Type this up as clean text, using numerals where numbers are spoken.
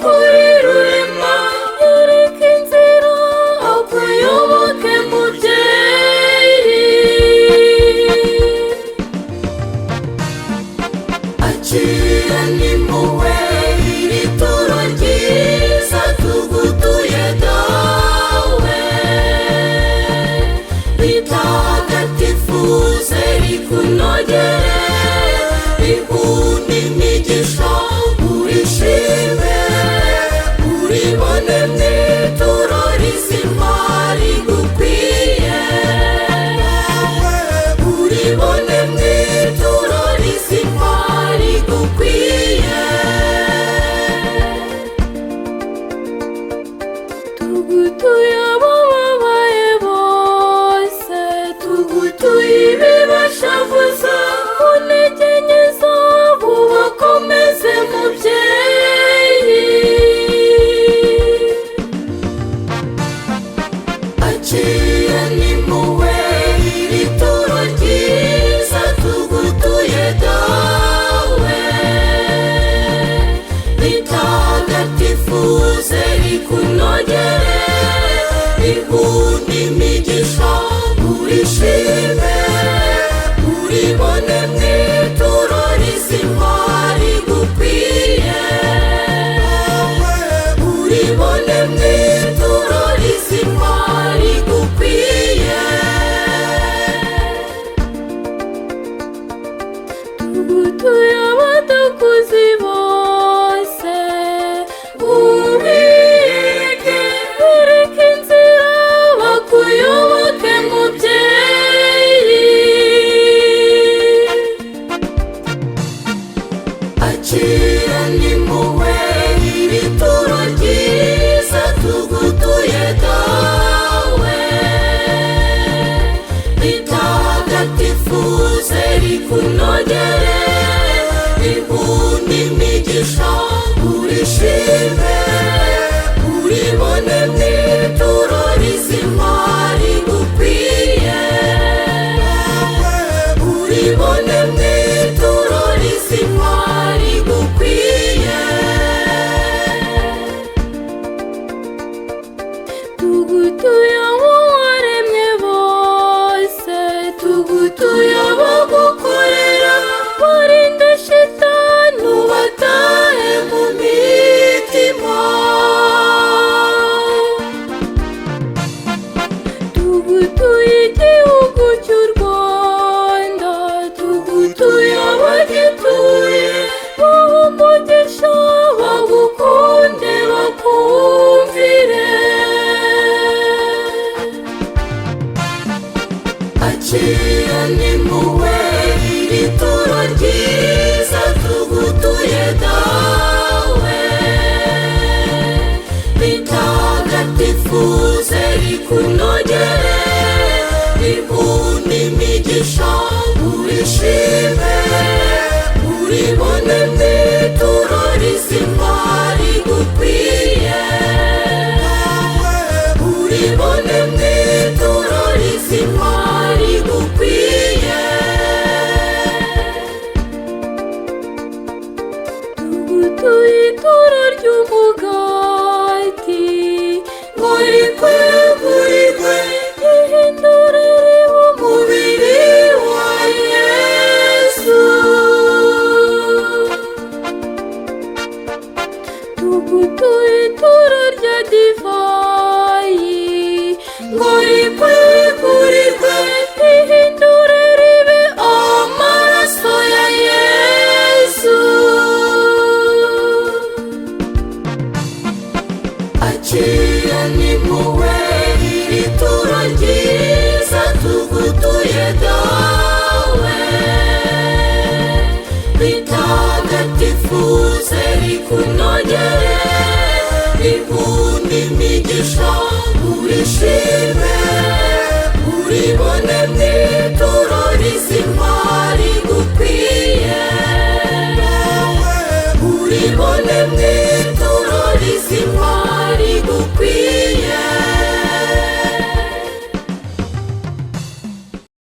kuri rurema, yereka inzira akuyoboke mubyeyi. Akira n'impuhwe iri turo ryiza tugutuye dawe, ritagatifuze rikunogere, rihunda imigisha urishime, uribone mw'ituro rizima rigukwiye, uribone mw'ituro rizima rigukwiye. Tugutuye abababaye bose, tugutuye ibibashavuza, unege nke zabo bakomeze mubyeyi. Akira n'impuhwe iri turo ryiza tugutuye dawe, ritagatifuze rikunogere, rihunda imigisha urishime, uribone mw'ituro rizima rigukwiye, uribone mw'ituro rizima rigukwiye. Tugutuye abadakuzi bose, ubireke bereke inzira bakuyoboke mubyeyi. Akira n'impuhwe iri turo ryiza tugutuye dawe, ritagatifuze rikunogere, rihunda imigisha urishime, uribone mw'ituro rizima rigukwiye, uribone mw'ituro rizima rigukwiye. Tugutuye abo waremye bose, tugutuye abagukorera, barinde shitani ubatahe mu mitima. Tugutuye igihugu cy'u Rwanda, tugutuye abagituye, bahe umugisha bagukunde bakumvire. Akira n'impuhwe iri turo ryiza tugutuye dawe, ritagatifuze rikunogere, rihunda imigisha urishime, uribone mw'ituro rizima rigukwiye, uribone mw'ituro rizima rigukwiye. Tugutuye ituro ry'umugati, ngo rikwegurirwe, rihindure ribe umubiri wa Yesu. Tugutuye ituro rya divayi, ngo rikwegurirwe, rihindure ribe amaraso ya Yesu. Akira n'impuhwe